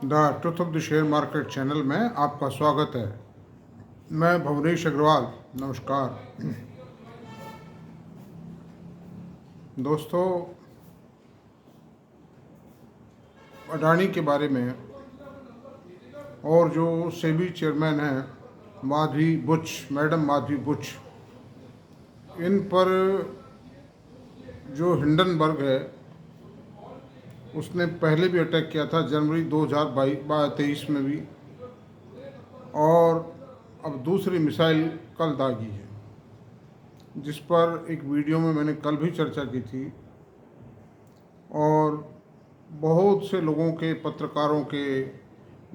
The truth of the share market channel में आपका स्वागत है। मैं भवनेश अग्रवाल। नमस्कार दोस्तों, अडानी के बारे में और जो सेबी चेयरमैन हैं मैडम माधवी बुच, इन पर जो हिंडनबर्ग है उसने पहले भी अटैक किया था, जनवरी 2023 में भी, और अब दूसरी मिसाइल कल दागी है, जिस पर एक वीडियो में मैंने कल भी चर्चा की थी। और बहुत से लोगों के, पत्रकारों के,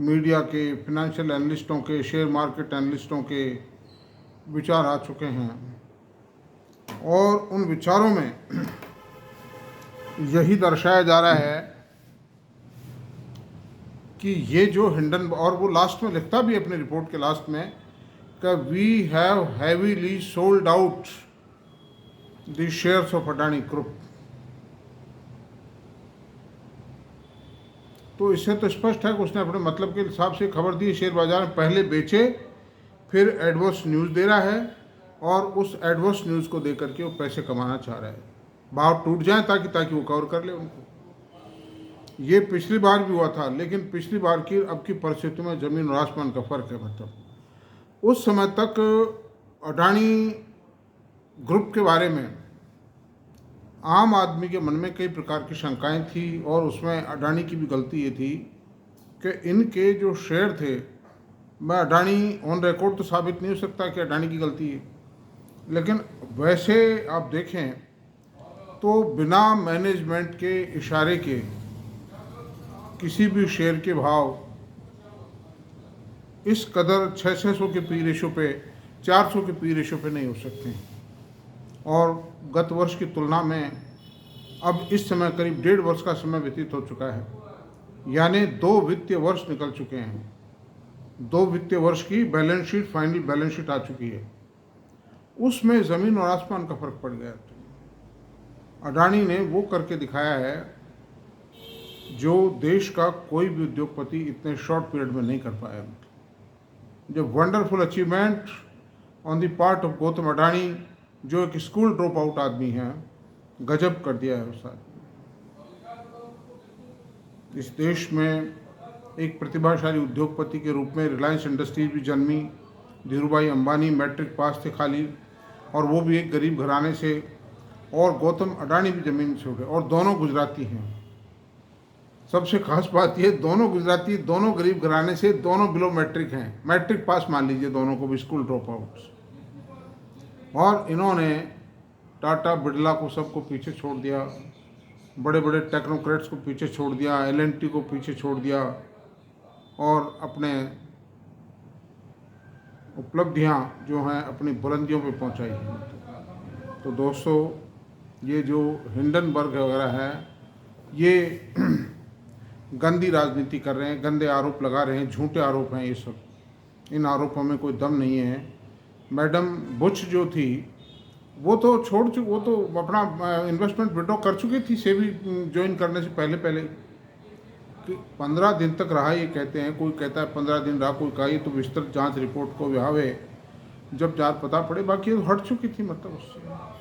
मीडिया के, फिनेंशियल एनालिस्टों के, शेयर मार्केट एनालिस्टों के विचार आ चुके हैं, और उन विचारों में यही दर्शाया जा रहा है कि ये जो और वो लास्ट में लिखता भी अपनी रिपोर्ट के लास्ट में कि we have heavily sold out the shares of Adani group. तो इससे तो स्पष्ट है कि उसने अपने मतलब के हिसाब से खबर दी। शेयर बाजार में पहले बेचे, फिर एडवर्स न्यूज़ दे रहा है, और उस एडवर्स न्यूज़ को देकर के वो पैसे कमाना चाह रहा है, भाव टूट जाए ताकि वो कवर कर ले उनको। ये पिछली बार भी हुआ था, लेकिन पिछली बार की अब की परिस्थिति में ज़मीन और आसमान का फ़र्क है। मतलब उस समय तक अडानी ग्रुप के बारे में आम आदमी के मन में कई प्रकार की शंकाएं थी, और उसमें अडानी की भी गलती ये थी कि इनके जो शेयर थे, मैं अडानी ऑन रिकॉर्ड तो साबित नहीं हो सकता कि अडानी की गलती है, लेकिन वैसे आप देखें तो बिना मैनेजमेंट के इशारे के किसी भी शेयर के भाव इस कदर 600 के पी रेशो पे, 400 के पी रेशो पे नहीं हो सकते हैं। और गत वर्ष की तुलना में अब इस समय करीब 1.5 वर्ष का समय व्यतीत हो चुका है, यानी 2 वित्तीय वर्ष निकल चुके हैं। 2 वित्तीय वर्ष की balance sheet, final balance sheet आ चुकी है, उसमें ज़मीन और आसमान का फर्क पड़ गया। तो अडानी ने वो करके दिखाया है जो देश का कोई भी उद्योगपति इतने शॉर्ट पीरियड में नहीं कर पाया। जो wonderful achievement on the part of Gautam Adani, जो एक स्कूल ड्रॉप आउट आदमी है, गजब कर दिया है उस आदमी। इस देश में एक प्रतिभाशाली उद्योगपति के रूप में रिलायंस इंडस्ट्रीज भी जन्मी। धीरूभाई अंबानी मैट्रिक पास थे खाली, और वो भी एक गरीब घराने से, और गौतम अडानी भी ज़मीन से उठे, और दोनों गुजराती हैं। सबसे खास बात ये, दोनों गुजराती, दोनों गरीब घराने से, दोनों बिलो मैट्रिक हैं, मैट्रिक पास मान लीजिए दोनों को भी, स्कूल ड्रॉप आउट्स। और इन्होंने टाटा बिरला को सबको पीछे छोड़ दिया, बड़े बड़े टेक्नोक्रेट्स को पीछे छोड़ दिया, LNT को पीछे छोड़ दिया, और अपने उपलब्धियां जो हैं अपनी बुलंदियों पे पहुंचाई हैं। तो दोस्तों, ये जो हिंडनबर्ग वगैरह है, ये गंदी राजनीति कर रहे हैं, गंदे आरोप लगा रहे हैं, झूठे आरोप हैं ये सब। इन आरोपों में कोई दम नहीं है। मैडम बुच जो थी वो तो वो तो अपना इन्वेस्टमेंट विड्रॉ कर चुकी थी सेबी ज्वाइन करने से पहले कि 15 दिन तक रहा, ये कहते हैं। कोई कहता है 15 दिन रहा, कोई कहा ये तो विस्तृत जांच रिपोर्ट को विहावे जब जांच पता पड़े। बाकी ये हट चुकी थी, मतलब उससे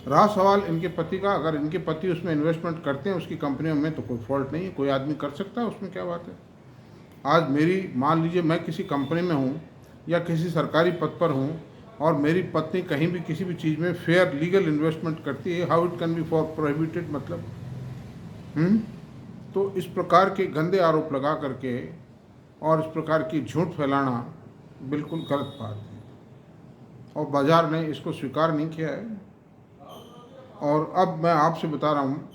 रहा सवाल इनके पति का। अगर इनके पति उसमें इन्वेस्टमेंट करते हैं उसकी कंपनियों में, तो कोई फॉल्ट नहीं है, कोई आदमी कर सकता है, उसमें क्या बात है। आज मेरी, मान लीजिए मैं किसी कंपनी में हूँ या किसी सरकारी पद पर हूँ, और मेरी पत्नी कहीं भी किसी भी चीज़ में फेयर लीगल इन्वेस्टमेंट करती है, how it can be for prohibited, मतलब तो इस प्रकार के गंदे आरोप लगा करके और इस प्रकार की झूठ फैलाना बिल्कुल गलत बात है, और बाजार ने इसको स्वीकार नहीं किया है। और अब मैं आपसे बता रहा हूँ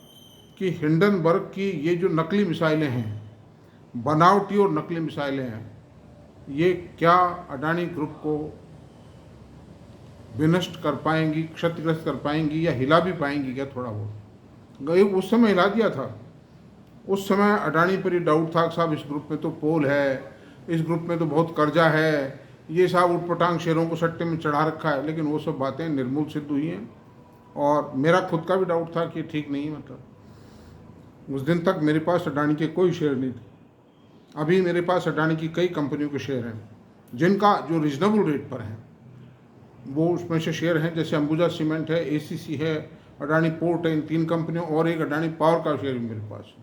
कि हिंडनबर्ग की ये जो नकली मिसाइलें हैं, बनावटी और नकली मिसाइलें हैं, ये क्या अडानी ग्रुप को विनष्ट कर पाएंगी, क्षतिग्रस्त कर पाएंगी, या हिला भी पाएंगी क्या थोड़ा बहुत। उस समय हिला दिया था। उस समय अडानी पर ये डाउट था कि साहब इस ग्रुप में तो पोल है, इस ग्रुप में तो बहुत कर्जा है, ये साहब उटपटांग शेयरों को सट्टे में चढ़ा रखा है। लेकिन वो सब बातें निर्मूल सिद्ध हुई हैं, और मेरा खुद का भी डाउट था कि ठीक नहीं है। मतलब उस दिन तक मेरे पास अडानी के कोई शेयर नहीं थे। अभी मेरे पास अडानी की कई कंपनियों के शेयर हैं जिनका जो रीजनेबल रेट पर है, वो उसमें से शेयर हैं। जैसे अंबुजा सीमेंट है, एसीसी है, अडानी पोर्ट है, इन 3 कंपनियों, और एक अडानी पावर का शेयर भी मेरे पास है।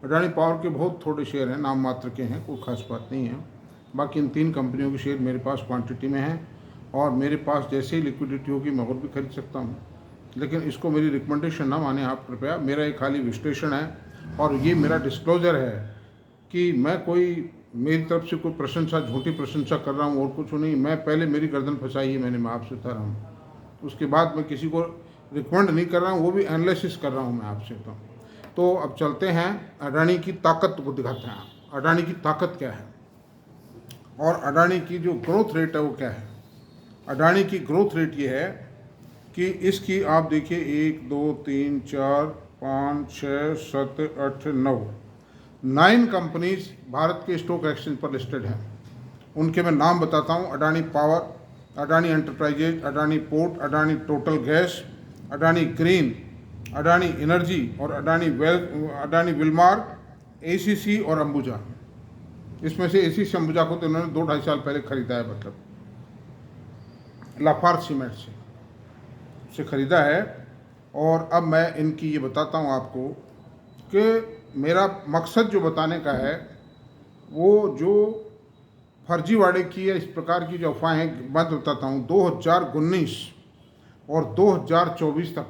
अडानी पावर के बहुत थोड़े शेयर हैं, नाम मात्र के हैं, कोई खास बात नहीं है। बाकी इन 3 कंपनियों के शेयर मेरे पास क्वांटिटी में हैं, और मेरे पास जैसे ही लिक्विडिटी होगी मैं और भी खरीद सकता हूँ। लेकिन इसको मेरी रिकमेंडेशन ना माने आप कृपया, मेरा एक खाली विश्लेषण है और ये मेरा डिस्क्लोजर है कि मैं कोई, मेरी तरफ से कोई प्रशंसा, झूठी प्रशंसा कर रहा हूँ और कुछ नहीं। मैं पहले मेरी गर्दन फंसाई है मैंने, मैं आपसे बता रहा हूँ, उसके बाद मैं किसी को रिकमेंड नहीं कर रहा हूँ, वो भी एनालिसिस कर रहा हूँ मैं आपसे। तो अब चलते हैं अडानी की ताकत को दिखाते हैं। अडानी की ताकत क्या है और अडानी की जो ग्रोथ रेट है वो क्या है। अडानी की ग्रोथ रेट ये है कि इसकी आप देखिए 1 2 3 4 5 6 7 8 9 कंपनीज भारत के स्टॉक एक्सचेंज पर लिस्टेड हैं। उनके मैं नाम बताता हूँ: Adani power, Adani enterprises, Adani port, Adani total gas, Adani green, Adani energy और अडानी विलमार, एसीसी और अंबुजा। इसमें से एसीसी अंबुजा को तो उन्होंने 2-2.5 साल पहले खरीदा है, मतलब लाफार्ज सीमेंट से खरीदा है। और अब मैं इनकी ये बताता हूँ आपको कि मेरा मकसद जो बताने का है वो जो फर्जीवाड़े की है, इस प्रकार की जो अफवाहें, मैं बताता हूँ 2019 और 2024 तक।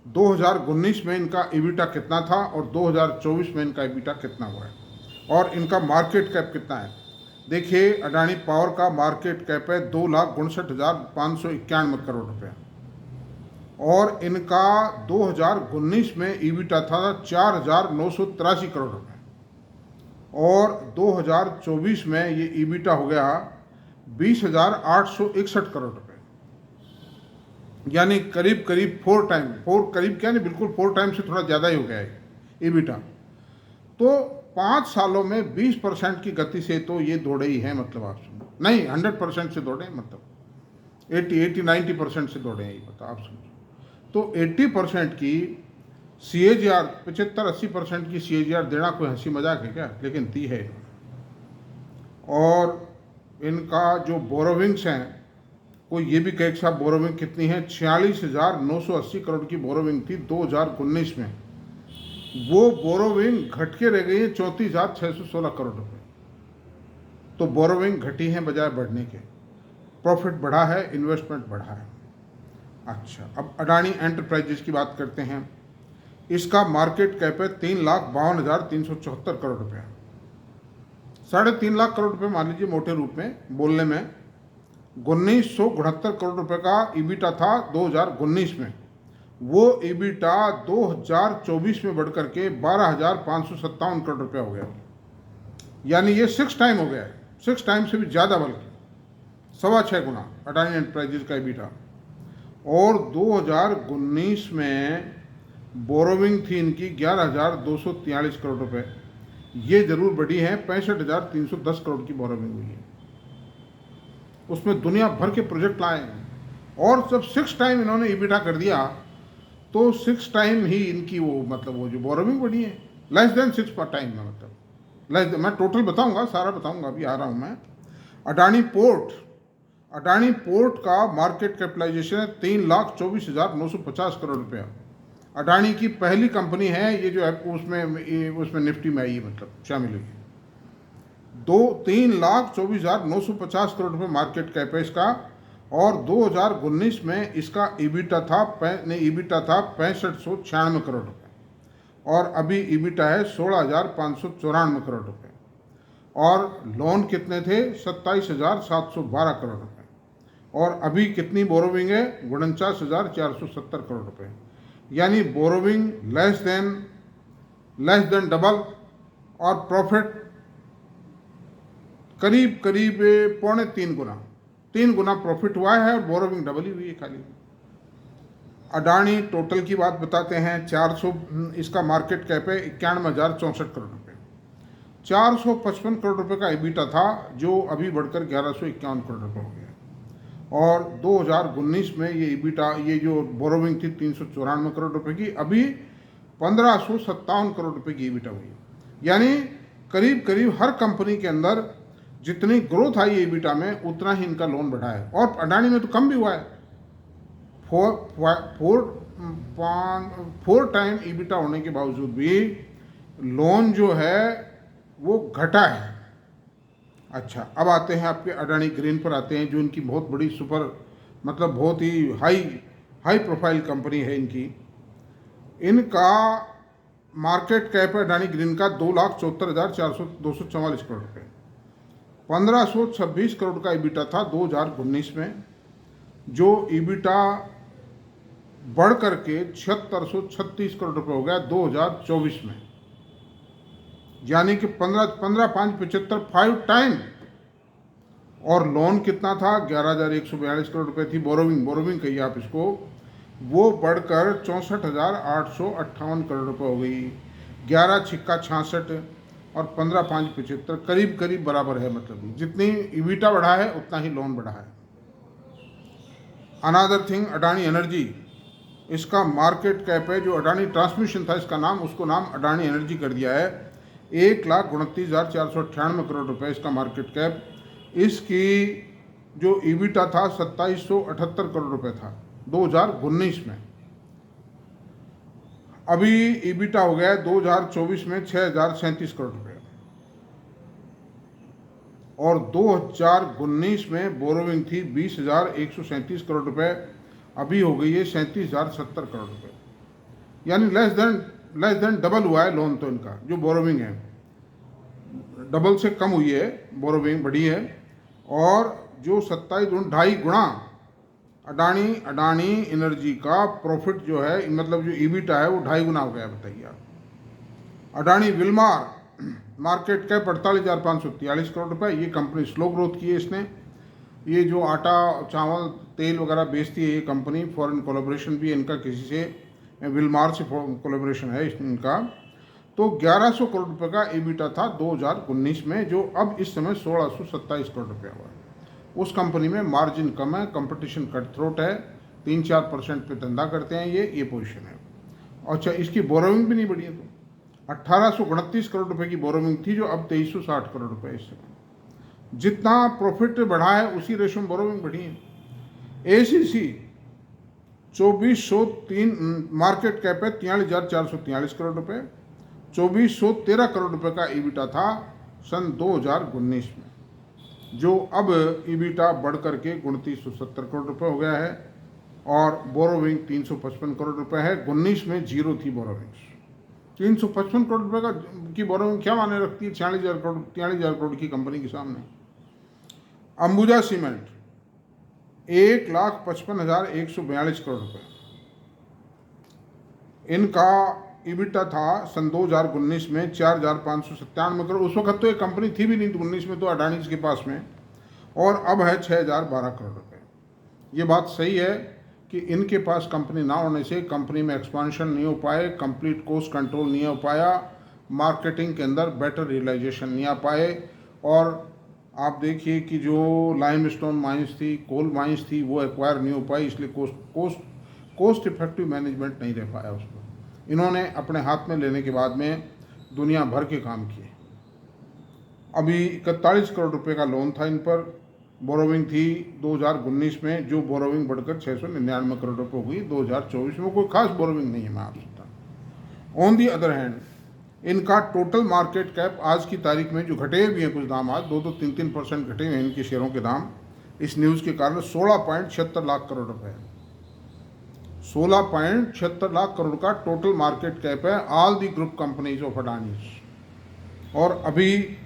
2019 में इनका ईबिटा कितना था और 2024 में इनका ईबिटा कितना हुआ है, और इनका मार्केट कैप कितना है। देखिए, अडानी पावर का मार्केट कैप है 2,59,591 करोड़ रुपये, और इनका 2019 में ईबिटा था 4,983 करोड़ रुपये, और 2024 में ये ईबिटा हो गया 20,861 करोड़ रुपये, यानी करीब करीब 4 टाइम, करीब क्या नहीं, बिल्कुल 4 टाइम से थोड़ा ज़्यादा ही हो गया है ईबिटा। तो 5 सालों में 20% की गति से तो ये दौड़े ही हैं, मतलब आप सुनो, नहीं 100% से दौड़े, मतलब 80-90% से दौड़े हैं, ये बता आप समझो। तो 80% की CAGR, 75-80% की CAGR देना कोई हंसी मजाक है क्या? लेकिन दी है। और इनका जो बोरोविंग्स हैं, कोई ये भी कहे कि साहब बोरोविंग कितनी है, 46,980 करोड़ की बोरोविंग थी 2019 में। वो बोरोविंग घट के रह गई है 34,616 करोड़ रुपए। तो बोरोविंग घटी है बजाय बढ़ने के, प्रॉफिट बढ़ा है, इन्वेस्टमेंट बढ़ा है। अच्छा, अब अडानी एंटरप्राइजेज की बात करते हैं। इसका मार्केट कैप है 3,52,374 करोड़ रुपये, 3.5 लाख करोड़ रुपए मान लीजिए मोटे रूप में बोलने में। 1969 करोड़ रुपए का ईबिटा था 2019 में, वो ईबिटा 2024 में बढ़कर के 12,557 करोड़ रुपया हो गया, यानी ये 6 टाइम हो गया है, 6 टाइम से भी ज़्यादा, बल्कि 6.25 गुना अडानी एंटरप्राइजेज का ईबिटा। और 2019 में बोरोविंग थी इनकी 11,243 करोड़ रुपए, ये जरूर बढ़ी है, 65,310 करोड़ की बोरोविंग हुई है। उसमें दुनिया भर के प्रोजेक्ट लाए हैं, और जब 6 टाइम इन्होंने ईबिटा कर दिया तो 6 टाइम ही इनकी वो, मतलब वो जो बोरोविंग बढ़ी है, लेस देन 6 पर टाइम में, मतलब मैं टोटल बताऊंगा, सारा बताऊंगा, अभी आ रहा हूं मैं। अडानी पोर्ट का मार्केट कैपिटलाइजेशन है 3,24,950 करोड़ रुपया। अडानी की पहली कंपनी है ये जो है, उसमें निफ्टी में आई, मतलब शामिल हुई। 3,24,950 करोड़ रुपए मार्केट कैप है इसका, और 2019 में इसका ईबिटा था 65,696 करोड़ रुपए, और अभी ईबिटा है 16,594 करोड़ रुपए, और लोन कितने थे 27,712 करोड़ रुपए, और अभी कितनी बोरोविंग है 49,470 करोड़ रुपए, यानी बोरोविंग लेस देन डबल, और प्रॉफिट करीब 3 गुना प्रॉफिट हुआ है, और बोरोविंग डबल ही हुई है खाली। अडानी टोटल की बात बताते हैं, 400, इसका मार्केट कैप है 91,064 करोड़ रुपए, 455 करोड़ रुपए का ईबिटा था, जो अभी बढ़कर 1,151 करोड़ रुपए हो गया। और 2019 में ये ईबिटा, ये जो बोरोविंग थी 394 करोड़ रुपए की, अभी 1,557 करोड़ रुपए की ईबिटा हुई, यानी करीब करीब हर कंपनी के अंदर जितनी ग्रोथ आई ईबिटा में उतना ही इनका लोन बढ़ा है, और अडानी में तो कम भी हुआ है। 4 टाइम ईबिटा होने के बावजूद भी लोन जो है वो घटा है। अच्छा, अब आते हैं आपके अडानी ग्रीन पर आते हैं, जो इनकी बहुत बड़ी मतलब बहुत ही हाई प्रोफाइल कंपनी है इनकी। इनका मार्केट कैप है अडानी ग्रीन का 2,74,244 करोड़ रुपये। 1,526 करोड़ का ईबिटा था 2019 में, जो ईबिटा बढ़ करके 7,636 करोड़ रुपये हो गया 2024 में, यानी कि 15,575 5 टाइम। और लोन कितना था? 11,142 करोड़ रुपए थी बोरोविंग कहिए आप इसको, वो बढ़कर 64,858 करोड़ रुपए हो गई। 11 छिक्का 66 और 15,5 75 करीब करीब बराबर है, मतलब जितनी ईबिटा बढ़ा है उतना ही लोन बढ़ा है। अनदर थिंग, अडानी एनर्जी, इसका मार्केट कैप है, जो अडानी ट्रांसमिशन था इसका नाम, उसको नाम अडानी एनर्जी कर दिया है। 1,29,498 करोड़ रुपए इसका मार्केट कैप। इसकी जो ईबिटा था 2,778 करोड़ रुपए था 2019 में। अभी ईबिटा हो गया 2024 में 6,037 करोड़ रुपए, और 2019 में बोरोविंग थी 20,137 करोड़ रुपए, अभी हो गई है 37,070 करोड़ रुपए, यानी लेस देन डबल हुआ है लोन। तो इनका जो बोरोविंग है डबल से कम हुई है, बोरोविंग बढ़ी है। और जो 2.5 गुणा अडानी एनर्जी का प्रॉफिट जो है, मतलब जो ईबिटा है वो 2.5 गुना हो गया। बताइए आप। Adani Wilmar market cap 48,543 crore रुपए। ये कंपनी स्लो ग्रोथ की है इसने। ये जो आटा चावल तेल वगैरह बेचती है ये कंपनी, फॉरेन कोलैबोरेशन भी है इनका, किसी से विल्मार से कोलैबोरेशन है इनका। तो 1,100 करोड़ रुपए का ईबिटा था 2019 में, जो अब इस समय 1,627 करोड़ रुपया हुआ है। उस कंपनी में मार्जिन कम है, कंपटीशन कट थ्रोट है, 3-4% पे धंधा करते हैं ये पोजीशन है। अच्छा, इसकी बोरोविंग भी नहीं बढ़ी है, तो 1,829 करोड़ रुपए की बोरोविंग थी, जो अब 2,360 करोड़ रुपए इस समय। जितना प्रॉफिट बढ़ा है उसी रेशो में बोरोविंग बढ़ी है। एसीसी 2,403 मार्केट कैप है 43,443 करोड़ रुपए। 2,413 करोड़ रुपए का ईबिटा था सन 2019 में, जो अब ईबिटा बढ़ करके 2,970 करोड़ रुपए हो गया है। और बोरोविंग 355 करोड़ रुपए है। 19 में जीरो थी बोरोविंग्स। 355 करोड़ रुपए की बोरोविंग क्या माने रखती है 43,000 करोड़ की कंपनी के सामने। अंबुजा सीमेंट 1,55,142 करोड़ रुपए इनका ईबिटा था सन 2019 में 4,597 करोड़। उस वक्त तो ये कंपनी थी भी नहीं, 19 में तो अडानी के पास में, और अब है 6,012 करोड़ रुपए। ये बात सही है कि इनके पास कंपनी ना होने से कंपनी में एक्सपांशन नहीं हो पाए, कंप्लीट कॉस्ट कंट्रोल नहीं हो पाया, मार्केटिंग के अंदर बेटर रियलाइजेशन नहीं आ पाए। और आप देखिए कि जो लाइमस्टोन माइंस थी, कोल माइंस थी, वो एक्वायर नहीं हो पाई, इसलिए कोस्ट इफेक्टिव मैनेजमेंट नहीं रह पाया उसको। इन्होंने अपने हाथ में लेने के बाद में दुनिया भर के काम किए। अभी 41 करोड़ रुपए का लोन था इन पर। बोरोविंग थी 2019 में, जो बोरोविंग बढ़कर 699 करोड़ रुपए हो गई 2024 में। कोई खास बोरोविंग नहीं है मैं आप सकता। ऑन दी अदर हैंड, इनका टोटल मार्केट कैप आज की तारीख में, जो घटे भी हैं कुछ दाम, आज 2-3% घटे हुए हैं इनके शेयरों के दाम इस न्यूज़ के कारण, 16.76 लाख करोड़ रुपए है। 16.76 लाख करोड़ का टोटल मार्केट कैप है, all the group companies of Adani. और अभी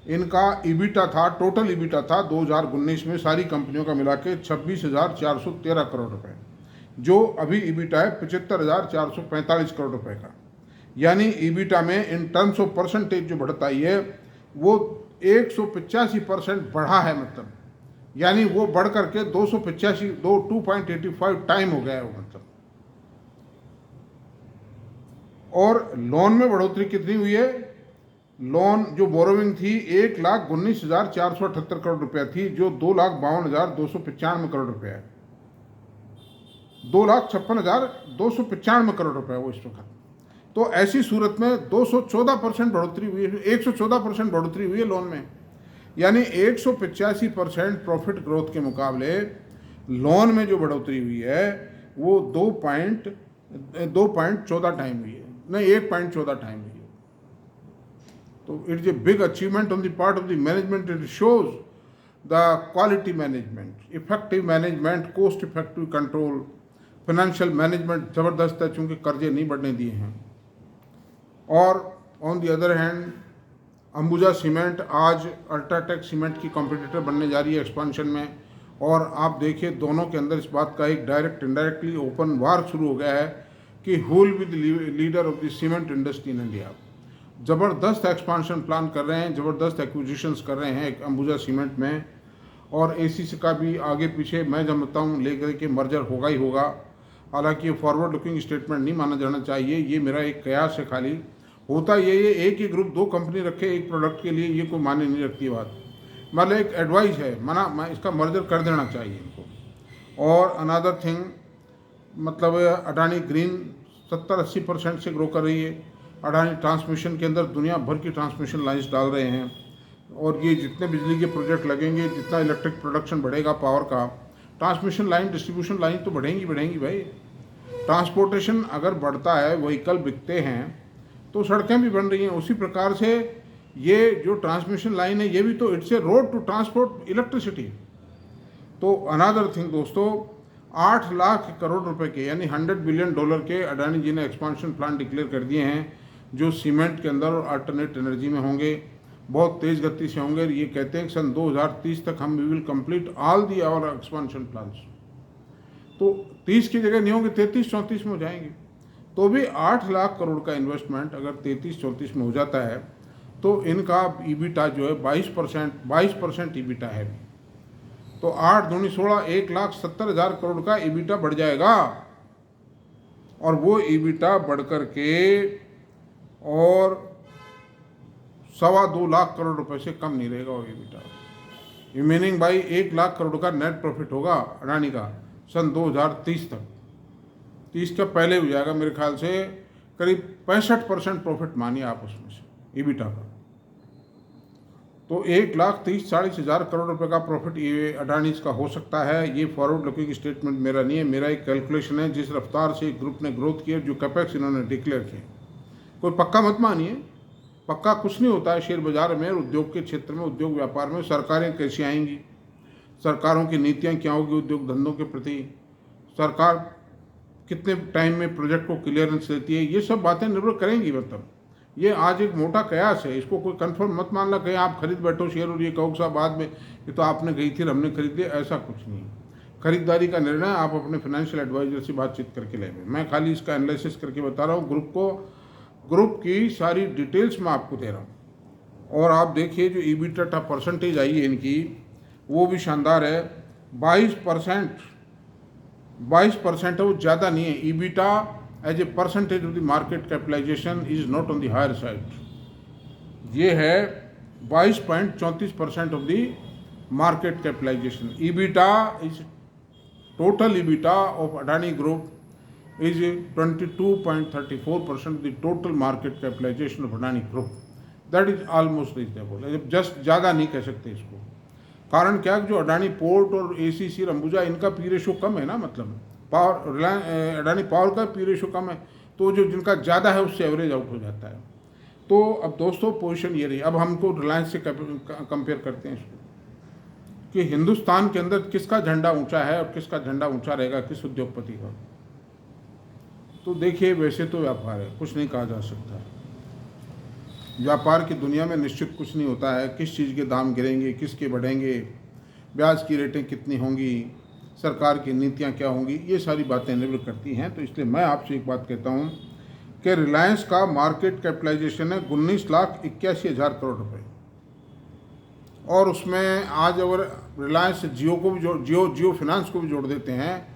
इनका ईबिटा था, टोटल ईबिटा था 2019 में सारी कंपनियों का मिला के 26,413 करोड़ रुपए, जो अभी ईबिटा है 75,445 करोड़ रुपए का। यानी ईबिटा में इन टर्म्स ऑफ परसेंटेज जो बढ़त आई है वो 185% बढ़ा है, मतलब यानी वो बढ़ करके 285 टाइम हो गया है वो, मतलब। और लोन में बढ़ोतरी कितनी हुई है? लोन जो बोरोविंग थी 1,19,478 करोड़ रुपया थी, जो 2,52,295 करोड़ रुपया है। 2,56,295 करोड़ रुपया वो इस वक्त, तो ऐसी सूरत में 214% बढ़ोतरी हुई है, 114% बढ़ोतरी हुई है लोन में, यानी 185% प्रॉफिट ग्रोथ के मुकाबले लोन में जो बढ़ोतरी हुई है वो 2.14 टाइम हुई है, नहीं 1.14 टाइम हुई है। तो it is a big achievement on the part of the management. It shows the quality management, effective management, cost effective control, financial management ज़बरदस्त है, चूँकि कर्जे नहीं बढ़ने दिए हैं। और on the other hand Ambuja cement आज अल्ट्राटेक सीमेंट की कॉम्पिटिटर बनने जा रही है एक्सपांशन में, और आप देखिए दोनों के अंदर इस बात का एक डायरेक्ट इनडायरेक्टली ओपन वार शुरू हो गया है कि who will be the leader of the cement industry in India. ज़बरदस्त एक्सपांशन प्लान कर रहे हैं, ज़बरदस्त एक्विजिशंस कर रहे हैं अंबुजा सीमेंट में, और एसीसी का भी आगे पीछे मैं समझता हूँ लेकर के मर्जर होगा ही होगा। हालांकि ये फॉरवर्ड लुकिंग स्टेटमेंट नहीं माना जाना चाहिए, ये मेरा एक कयास है खाली। होता ये एक ही ग्रुप 2 कंपनी रखे एक प्रोडक्ट के लिए, ये कोई माने नहीं रखती बात, मतलब एक एडवाइस है, मना इसका मर्जर कर देना चाहिए इनको। और अनदर थिंग मतलब अडानी ग्रीन 70-80% से ग्रो कर रही है। अडानी ट्रांसमिशन के अंदर दुनिया भर की ट्रांसमिशन लाइन्स डाल रहे हैं, और ये जितने बिजली के प्रोजेक्ट लगेंगे, जितना इलेक्ट्रिक प्रोडक्शन बढ़ेगा पावर का, ट्रांसमिशन लाइन डिस्ट्रीब्यूशन लाइन तो बढ़ेंगी भाई। ट्रांसपोर्टेशन अगर बढ़ता है, व्हीकल बिकते हैं, तो सड़कें भी बन रही हैं। उसी प्रकार से ये जो ट्रांसमिशन लाइन है ये भी तो it's a road to transport electricity. तो अनदर थिंग दोस्तों, 8 लाख करोड़ रुपए के यानी $100 बिलियन के अडानी जी ने एक्सपांशन प्लान डिक्लेयर कर दिए हैं, जो सीमेंट के अंदर और अल्टरनेट एनर्जी में होंगे, बहुत तेज़ गति से होंगे। ये कहते हैं कि सन 2030 तक हम we will complete all the our expansion plans. तो 30 की जगह नहीं होंगे, 33-34 में हो जाएंगे। तो भी 8 लाख करोड़ का इन्वेस्टमेंट अगर 33-34 में हो जाता है तो इनका ईबिटा जो है 22% ईबिटा है। तो 8 दूनी 16, 1,70,000 करोड़ का ईबिटा बढ़ जाएगा, और वो ईबिटा बढ़ कर के और 2.25 लाख करोड़ रुपए से कम नहीं रहेगा वो ईबिटा। मीनिंग भाई 1 लाख करोड़ का नेट प्रॉफिट होगा अडानी का सन 2030 तक। 30 का पहले हो जाएगा मेरे ख्याल से, करीब 65% प्रॉफिट मानिए आप उसमें से ईबिटा का। तो 1,30,40,000 करोड़ रुपए का प्रॉफिट ये अडानीज का हो सकता है। ये फॉरवर्ड लुकिंग स्टेटमेंट मेरा नहीं है, मेरा एक कैलकुलेशन है जिस रफ्तार से ग्रुप ने ग्रोथ किया, जो कैपेक्स इन्होंने डिक्लेयर किए। कोई पक्का मत मानिए, पक्का कुछ नहीं होता है शेयर बाजार में, उद्योग के क्षेत्र में, उद्योग व्यापार में। सरकारें कैसी आएंगी, सरकारों की नीतियाँ क्या होगी उद्योग धंधों के प्रति, सरकार कितने टाइम में प्रोजेक्ट को क्लियरेंस देती है, ये सब बातें निर्भर करेंगी। मतलब ये आज एक मोटा कयास है, इसको कोई कंफर्म मत मानना कहीं आप खरीद बैठो शेयर और ये कहो साहब बाद में ये तो आपने गई थी हमने खरीद लिया, ऐसा कुछ नहीं। खरीदारी का निर्णय आप अपने फाइनेंशियल एडवाइजर से बातचीत करके लेंगे। मैं खाली इसका एनालिसिस करके बता रहा हूँ, ग्रुप की सारी डिटेल्स मैं आपको दे रहा हूँ। और आप देखिए जो ईबिटा परसेंटेज आई है इनकी, वो भी शानदार है, 22% है, वो ज़्यादा नहीं है। EBITDA as a percentage of the market capitalization is not on the higher side. ये है 22.34% of the market capitalization. EBITDA is total EBITDA of Adani group is 22.34% the total market capitalization of Adani Group. That is almost reasonable. Just ज़्यादा नहीं कह सकते इसको। कारण क्या है, जो अडानी पोर्ट और एसीसी अंबुजा इनका पी रेशो कम है ना, मतलब पावर अडानी पावर का पी रेशो कम है, तो जो जिनका ज़्यादा है उससे एवरेज आउट हो जाता है। तो अब दोस्तों पोजीशन ये रही। अब हमको रिलायंस से कंपेयर करते हैं इसको कि हिंदुस्तान के अंदर किसका झंडा ऊंचा है और किसका झंडा ऊंचा रहेगा, किस उद्योगपति का। तो देखिए वैसे तो व्यापार है, कुछ नहीं कहा जा सकता। व्यापार की दुनिया में निश्चित कुछ नहीं होता है, किस चीज़ के दाम गिरेंगे, किसके बढ़ेंगे, ब्याज की रेटें कितनी होंगी, सरकार की नीतियां क्या होंगी, ये सारी बातें निर्भर करती हैं। तो इसलिए मैं आपसे एक बात कहता हूं कि रिलायंस का मार्केट कैपिटलाइजेशन है 19,81,000 करोड़ रुपए, और उसमें आज अगर रिलायंस जियो को भी जियो फाइनेंस को भी जोड़ देते हैं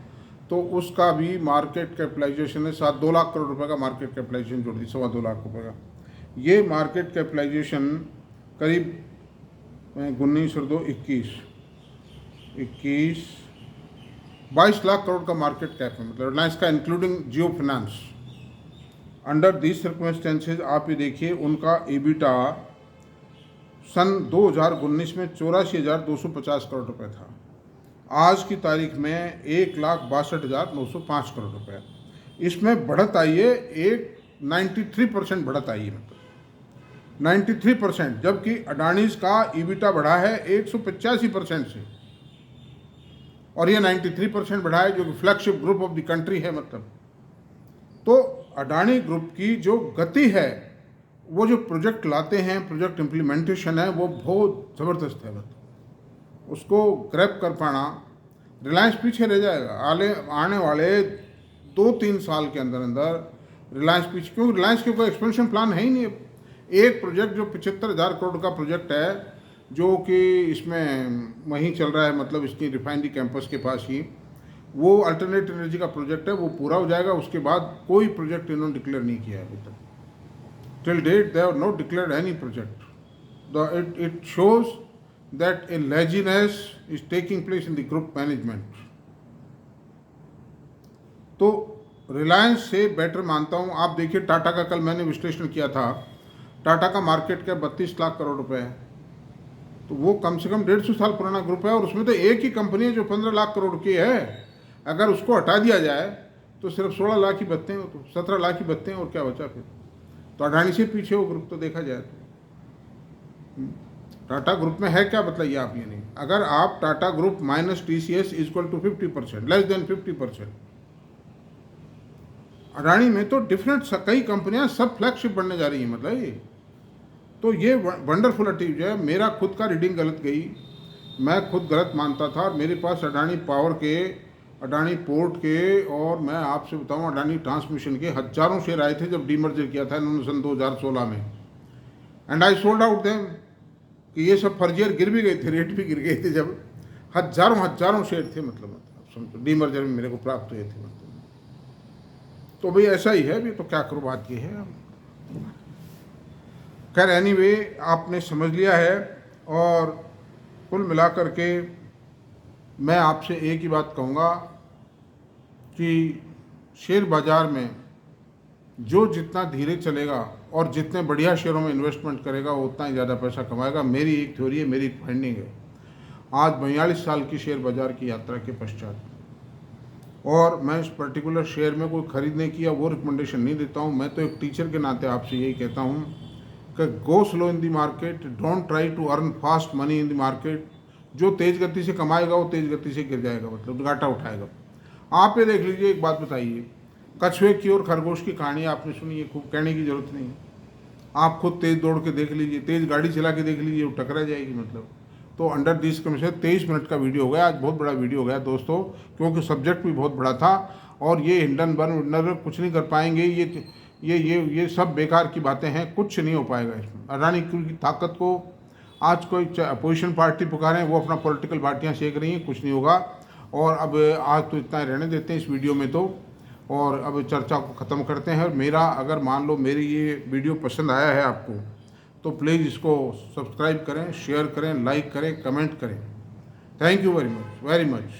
तो उसका भी मार्केट कैपिटलाइजेशन है 2 लाख करोड़ रुपए का मार्केट कैपिटलाइजेशन जोड़ दी, 2.25 लाख रुपए का। ये मार्केट कैपिटलाइजेशन करीब 22 लाख करोड़ का मार्केट कैप है, मतलब रिलायंस का including Jio finance. Under these circumstances आप ये देखिए उनका एबिटा सन 2019 में 84,250 करोड़ रुपए था। आज की तारीख में 1,62,905 करोड़ रुपए। इसमें बढ़त आई है, एक 93% बढ़त आई है, मतलब 93%, जबकि अडानीज का ईबिटा बढ़ा है 185% से, और ये 93% बढ़ा है, जो कि flagship group of the country है। मतलब तो अडानी ग्रुप की जो गति है, वो जो प्रोजेक्ट लाते हैं, प्रोजेक्ट इम्प्लीमेंटेशन है, वो बहुत ज़बरदस्त है। मतलब उसको ग्रैब कर पाना, रिलायंस पीछे रह जाएगा आने वाले 2-3 साल के अंदर अंदर रिलायंस पीछे, क्योंकि रिलायंस के कोई एक्सपेंशन प्लान है ही नहीं। एक प्रोजेक्ट जो 75,000 करोड़ का प्रोजेक्ट है, जो कि इसमें वहीं चल रहा है, मतलब इसकी रिफाइनरी कैंपस के पास ही, वो अल्टरनेट एनर्जी का प्रोजेक्ट है, वो पूरा हो जाएगा। उसके बाद कोई प्रोजेक्ट इन्होंने डिक्लेयर नहीं किया है अभी तक। Till date they have not declared any project. It shows that a laziness is taking place in the group management. तो रिलायंस से बेटर मानता हूँ। आप देखिए टाटा का कल मैंने विश्लेषण किया था, टाटा का मार्केट कैप 32 लाख करोड़ रुपए है। तो वो कम से कम 150 साल पुराना ग्रुप है, और उसमें तो एक ही कंपनी है जो 15 लाख करोड़ की है। अगर उसको हटा दिया जाए तो सिर्फ 16 लाख ही बचते हैं, तो 17 लाख ही बचते हैं, और क्या बचा फिर। तो अडानी से पीछे वो ग्रुप तो देखा जाए तो टाटा ग्रुप में है क्या, बताइए आप। ये नहीं, अगर आप Tata group minus TCS equal to 50%, less than 50%। Adani में तो डिफरेंट कई कंपनियां सब फ्लैगशिप बनने जा रही हैं, मतलब ये तो ये वंडरफुल अचीव जो है। मेरा खुद का रीडिंग गलत गई, मैं खुद गलत मानता था। मेरे पास अडानी पावर के, अडानी पोर्ट के, और मैं आपसे बताऊं अडानी ट्रांसमिशन के हज़ारों शेयर आए थे जब डीमर्जर किया था इन्होंने सन 2016 में, and I sold out them. कि ये सब फर्जियर गिर भी गए थे, रेट भी गिर गए थे, जब हज़ारों शेयर थे, मतलब समझो डीमर्जर में मेरे को प्राप्त हुए थे। मतलब तो भाई ऐसा ही है, अभी तो क्या करो, बात ये है। खैर एनीवे, आपने समझ लिया है। और कुल मिलाकर के मैं आपसे एक ही बात कहूँगा कि शेयर बाज़ार में जो जितना धीरे चलेगा और जितने बढ़िया शेयरों में इन्वेस्टमेंट करेगा, वो उतना ही ज़्यादा पैसा कमाएगा। मेरी एक थ्योरी है, मेरी एक फाइंडिंग है। आज 42 साल की शेयर बाज़ार की यात्रा के पश्चात, और मैं इस पर्टिकुलर शेयर में कोई खरीदने की या वो रिकमेंडेशन नहीं देता हूँ। मैं तो एक टीचर के नाते आपसे यही कहता हूँ कि go slow in the market, don't try to earn fast money in the market. जो तेज़ गति से कमाएगा वो तेज़ गति से गिर जाएगा, मतलब घाटा उठाएगा। आप ये देख लीजिए, एक बात बताइए, कछुए की और खरगोश की कहानी आपने सुनी है, खूब कहने की जरूरत नहीं है। आप खुद तेज़ दौड़ के देख लीजिए, तेज़ गाड़ी चला के देख लीजिए, वो टकरा जाएगी। मतलब तो अंडर दिस कम से 23 मिनट का वीडियो हो गया आज, बहुत बड़ा वीडियो हो गया दोस्तों, क्योंकि सब्जेक्ट भी बहुत बड़ा था। और ये हिंडनबर्ग कुछ नहीं कर पाएंगे, ये सब बेकार की बातें हैं, कुछ नहीं हो पाएगा इसमें। अडानी की ताकत को आज कोई अपोजिशन पार्टी पुकारें, वो अपना पॉलिटिकल बाटियाँ सेक रही हैं, कुछ नहीं होगा। और अब आज तो इतना रहने देते हैं इस वीडियो में तो, और अब चर्चा को ख़त्म करते हैं। और मेरा, अगर मान लो मेरी ये वीडियो पसंद आया है आपको, तो प्लीज़ इसको सब्सक्राइब करें, शेयर करें, लाइक करें, कमेंट करें। Thank you very much.